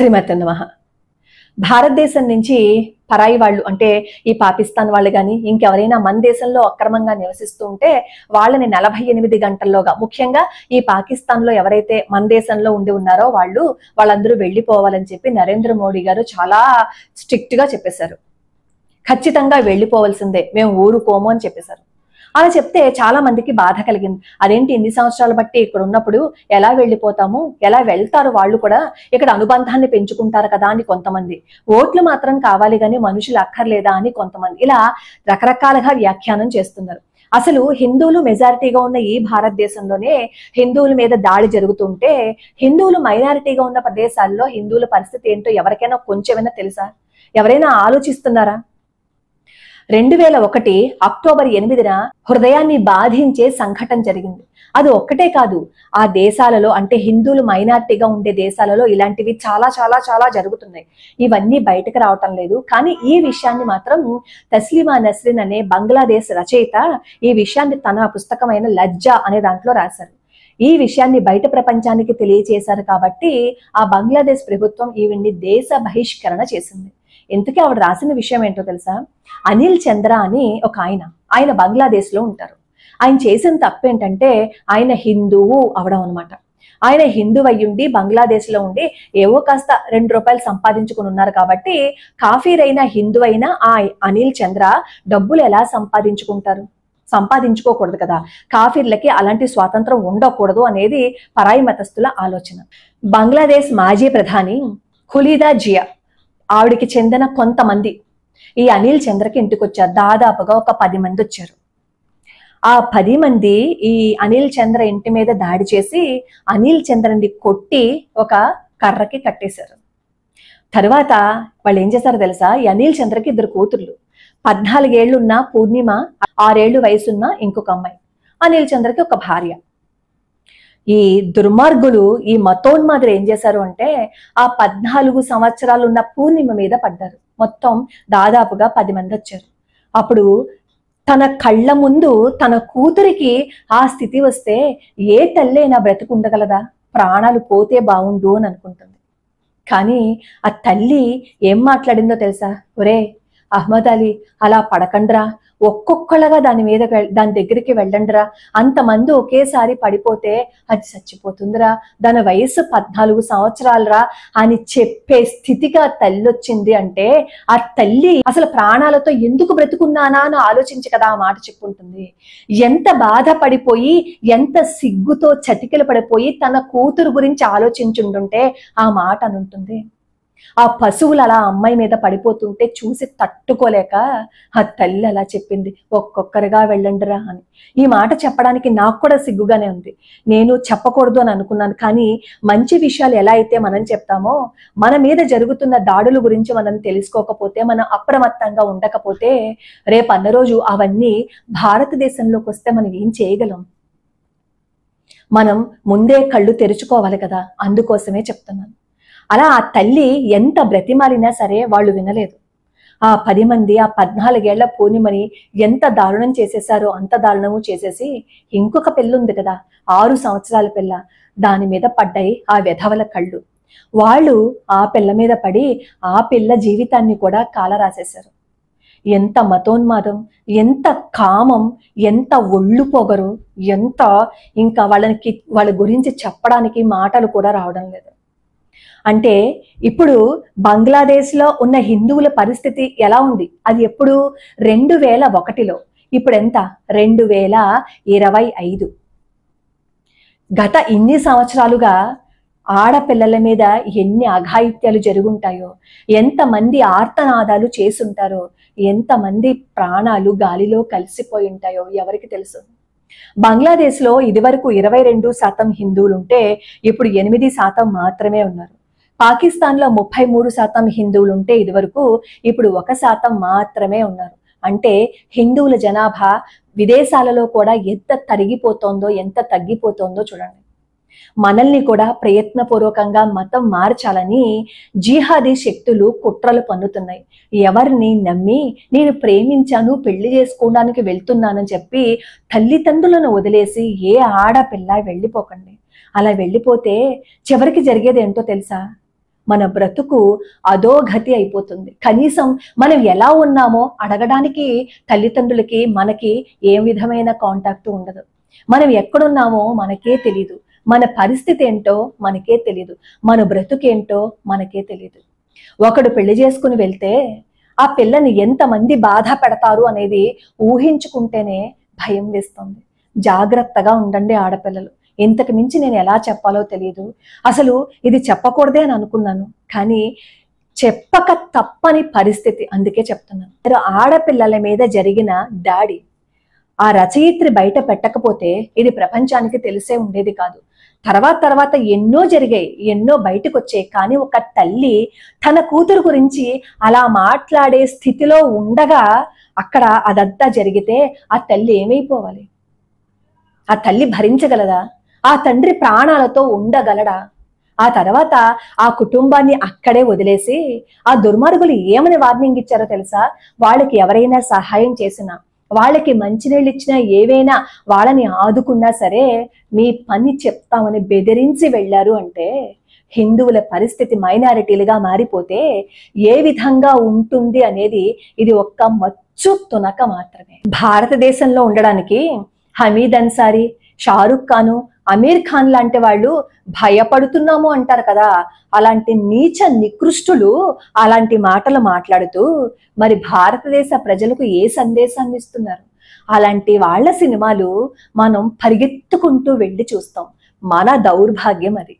శ్రీమతి నమః. భారతదేశం నుంచి పరాయి వాళ్ళు అంటే ఈ పాకిస్తాన్ వాళ్ళు కానీ ఇంకెవరైనా మన దేశంలో అక్రమంగా నివసిస్తూ ఉంటే వాళ్ళని 48 గంటల్లోగా, ముఖ్యంగా ఈ పాకిస్తాన్ లో ఎవరైతే మన దేశంలో ఉండి ఉన్నారో వాళ్ళందరూ వెళ్ళిపోవాలని చెప్పి నరేంద్ర మోడీ గారు చాలా స్ట్రిక్ట్ గా చెప్పేశారు. ఖచ్చితంగా వెళ్ళిపోవాల్సిందే, మేము ఊరుకోము అని చెప్పేశారు. అలా చెప్తే చాలా మందికి బాధ కలిగింది. అదేంటి ఇన్ని సంవత్సరాలు బట్టి ఇక్కడ ఉన్నప్పుడు ఎలా వెళ్ళిపోతాము, ఎలా వెళ్తారు, వాళ్ళు కూడా ఇక్కడ అనుబంధాన్ని పెంచుకుంటారు కదా అని కొంతమంది, ఓట్లు మాత్రం కావాలి కానీ మనుషులు అక్కర్లేదా అని కొంతమంది, ఇలా రకరకాలుగా వ్యాఖ్యానం చేస్తున్నారు. అసలు హిందువులు మెజారిటీగా ఉన్న ఈ భారతదేశంలోనే హిందువుల మీద దాడి జరుగుతుంటే హిందువులు మైనారిటీగా ఉన్న ప్రదేశాల్లో హిందువుల పరిస్థితి ఏంటో ఎవరికైనా కొంచెమైనా తెలుసా? ఎవరైనా ఆలోచిస్తున్నారా? 2001 అక్టోబర్ 8న హృదయాన్ని బాధించే సంఘటన జరిగింది. అది ఒక్కటే కాదు, ఆ దేశాలలో అంటే హిందువులు మైనారిటీగా ఉండే దేశాలలో ఇలాంటివి చాలా చాలా చాలా జరుగుతున్నాయి. ఇవన్నీ బయటకు రావటం లేదు. కానీ ఈ విషయాన్ని మాత్రం తస్లీమా నస్రీన్ అనే బంగ్లాదేశ్ రచయిత ఈ విషయాన్ని తన పుస్తకమైన లజ్జ అనే దాంట్లో రాశారు. ఈ విషయాన్ని బయట ప్రపంచానికి తెలియచేశారు కాబట్టి ఆ బంగ్లాదేశ్ ప్రభుత్వం ఈవిడ్ని దేశ బహిష్కరణ చేసింది. ఇంతకీ ఆవిడ రాసిన విషయం ఏంటో తెలుసా? అనిల్ చంద్ర అని ఒక ఆయన బంగ్లాదేశ్ లో ఉంటారు. ఆయన చేసిన తప్పు ఏంటంటే ఆయన హిందువు అవడం అనమాట. ఆయన హిందూ అయ్యుండి బంగ్లాదేశ్ లో ఉండి ఏవో కాస్త 2 రూపాయలు సంపాదించుకుని ఉన్నారు కాబట్టి కాఫీర్ అయినా హిందూ అయినా ఆ అనిల్ చంద్ర డబ్బులు ఎలా సంపాదించుకుంటారు? సంపాదించుకోకూడదు కదా. కాఫీర్లకి అలాంటి స్వాతంత్రం ఉండకూడదు అనేది పరాయి మతస్థుల ఆలోచన. బంగ్లాదేశ్ మాజీ ప్రధాని ఖులీదా జియా, ఆవిడికి చెందిన కొంతమంది ఈ అనిల్ చంద్రకి ఇంటికి వచ్చారు. దాదాపుగా ఒక 10 మంది వచ్చారు. ఆ 10 మంది ఈ అనిల్ చంద్ర ఇంటి మీద దాడి చేసి అనిల్ చంద్రని కొట్టి ఒక కర్రకి కట్టేశారు. తర్వాత వాళ్ళు ఏం చేశారో తెలుసా? ఈ అనిల్ చంద్రకి 2 కూతుర్లు, 14 ఏళ్లున్న పూర్ణిమ, 6 ఏళ్లు వయసున్న ఇంకొక అమ్మాయి, అనిల్ చంద్రకి ఒక భార్య. ఈ దుర్మార్గులు, ఈ మతోన్మాదులు ఏం చేశారు అంటే ఆ 14 సంవత్సరాలు ఉన్న పూర్ణిమ మీద పడ్డారు. మొత్తం దాదాపుగా 10 మంది వచ్చారు. అప్పుడు తన కళ్ళ ముందు తన కూతురికి ఆ స్థితి వస్తే ఏ తల్లైనా బ్రతికుండగలదా? ప్రాణాలు పోతే బాగుండు అని అనుకుంటుంది. కానీ ఆ తల్లి ఏం మాట్లాడిందో తెలుసా? ఒరే అహ్మద్ అలీ, అలా పడకండ్రా, ఒక్కొక్కళ్ళగా దాని దగ్గరికి వెళ్ళండిరా, అంతమంది ఒకేసారి పడిపోతే అది చచ్చిపోతుందిరా, దాని వయసు 14 సంవత్సరాలరా అని చెప్పే స్థితిగా తల్లి వచ్చింది అంటే ఆ తల్లి అసలు ప్రాణాలతో ఎందుకు బ్రతుకున్నానా అని ఆలోచించి కదా ఆ మాట చెప్పుంటుంది. ఎంత బాధపడిపోయి, ఎంత సిగ్గుతో చతికిల పడిపోయి తన కూతురు గురించి ఆలోచించుంటుంటే ఆ మాట అనుంటుంది. ఆ పశువులు అలా అమ్మాయి మీద పడిపోతుంటే చూసి తట్టుకోలేక ఆ తల్లి అలా చెప్పింది, ఒక్కొక్కరిగా వెళ్ళండిరా అని. ఈ మాట చెప్పడానికి నాకు కూడా సిగ్గుగానే ఉంది. నేను చెప్పకూడదు అని అనుకున్నాను. కానీ మంచి విషయాలు ఎలా అయితే మనం చెప్తామో, మన మీద జరుగుతున్న దాడుల గురించి మనం తెలుసుకోకపోతే, మనం అప్రమత్తంగా ఉండకపోతే రేపు అన్న రోజు అవన్నీ భారతదేశంలోకి వస్తే మనం ఏం చేయగలం? మనం ముందే కళ్ళు తెరుచుకోవాలి కదా. అందుకోసమే చెప్తున్నాను. అలా ఆ తల్లి ఎంత బ్రతిమాలినా సరే వాళ్ళు వినలేదు. ఆ 10 మంది ఆ 14 ఏళ్ల పూర్ణిమని ఎంత దారుణం చేసేసారో అంత దారుణము చేసేసి ఇంకొక పిల్ల ఉంది కదా, 6 సంవత్సరాల పిల్ల, దాని మీద పడ్డాయి ఆ వెధవల కళ్ళు. వాళ్ళు ఆ పిల్ల మీద పడి ఆ పిల్ల జీవితాన్ని కూడా కాలరాసేశారు. ఎంత మతోన్మాదం, ఎంత కామం, ఎంత ఒళ్ళు పొగరు, ఎంత ఇంకా వాళ్ళ గురించి చెప్పడానికి మాటలు కూడా రావడం లేదు. అంటే ఇప్పుడు బంగ్లాదేశ్ లో ఉన్న హిందువుల పరిస్థితి ఎలా ఉంది? అది ఎప్పుడు 2001లో, ఇప్పుడు ఎంత? 2025. గత ఇన్ని సంవత్సరాలుగా ఆడపిల్లల మీద ఎన్ని అఘాయిత్యాలు జరుగుంటాయో, ఎంతమంది ఆర్తనాదాలు చేసుంటారో, ఎంతమంది ప్రాణాలు గాలిలో కలిసిపోయి ఉంటాయో ఎవరికి తెలుసు? బంగ్లాదేశ్ లో ఇదివరకు 22% హిందువులు ఉంటే ఇప్పుడు 8% మాత్రమే ఉన్నారు. పాకిస్తాన్ లో 33% హిందువులు ఉంటే ఇదివరకు ఇప్పుడు 1% మాత్రమే ఉన్నారు. అంటే హిందువుల జనాభా విదేశాలలో కూడా ఎంత తరిగిపోతోందో, ఎంత తగ్గిపోతోందో చూడండి. మనల్ని కూడా ప్రయత్నపూర్వకంగా మతం మార్చాలని జిహాదీ శక్తులు కుట్రలు పన్నుతున్నాయి. ఎవరిని నమ్మి నేను ప్రేమించాను, పెళ్లి చేసుకోవడానికి వెళ్తున్నానని చెప్పి తల్లిదండ్రులను వదిలేసి ఏ ఆడపిల్ల వెళ్ళిపోకండి. అలా వెళ్ళిపోతే చివరికి జరిగేది ఏంటో తెలుసా? మన బ్రతుకు అధోగతి అయిపోతుంది. కనీసం మనం ఎలా ఉన్నామో అడగడానికి తల్లిదండ్రులకి మనకి ఏ విధమైన కాంటాక్ట్ ఉండదు. మనం ఎక్కడున్నామో మనకే తెలీదు, మన పరిస్థితి ఏంటో మనకే తెలీదు, మన బ్రతుకేంటో మనకే తెలీదు. ఒకడు పెళ్లి చేసుకుని వెళ్తే ఆ పిల్లని ఎంతమంది బాధ పెడతారు అనేది ఊహించుకుంటేనే భయం వేస్తుంది. జాగ్రత్తగా ఉండండి ఆడపిల్లలు. ఇంతకు మించి నేను ఎలా చెప్పాలో తెలియదు. అసలు ఇది చెప్పకూడదే అని అనుకున్నాను, కానీ చెప్పక తప్పని పరిస్థితి, అందుకే చెప్తున్నాను. ఆడపిల్లల మీద జరిగిన దాడి ఆ రచయిత్రి బయట పెట్టకపోతే ఇది ప్రపంచానికి తెలిసే ఉండేది కాదు. తర్వాత ఎన్నో జరిగాయి, ఎన్నో బయటకు వచ్చాయి. కానీ ఒక తల్లి తన కూతురు గురించి అలా మాట్లాడే స్థితిలో ఉండగా అక్కడ అదంతా జరిగితే ఆ తల్లి ఏమైపోవాలి? ఆ తల్లి భరించగలదా? ఆ తండ్రి ప్రాణాలతో ఉండగలడా? ఆ తర్వాత ఆ కుటుంబాన్ని అక్కడే వదిలేసి ఆ దుర్మార్గులు ఏమని వార్నింగ్ ఇచ్చారో తెలుసా? వాళ్ళకి ఎవరైనా సహాయం చేసినా, వాళ్ళకి మంచినీళ్ళు ఇచ్చినా, ఏవైనా వాళ్ళని ఆదుకున్నా సరే మీ పని చెప్తామని బెదిరించి వెళ్ళారు. అంటే హిందువుల పరిస్థితి మైనారిటీలుగా మారిపోతే ఏ విధంగా ఉంటుంది అనేది ఇది ఒక్క మచ్చు తునక మాత్రమే. భారతదేశంలో ఉండడానికి హమీద్ అన్సారీ, షారుఖ్ ఖాన్, అమీర్ ఖాన్ లాంటి వాళ్ళు భయపడుతున్నాము అంటారు కదా. అలాంటి నీచ నికృష్టులు అలాంటి మాటలు మాట్లాడుతూ మరి భారతదేశ ప్రజలకు ఏ సందేశాన్ని ఇస్తున్నారు? అలాంటి వాళ్ళ సినిమాలు మనం పరిగెత్తుకుంటూ వెళ్ళి చూస్తాం. మన దౌర్భాగ్యం అది.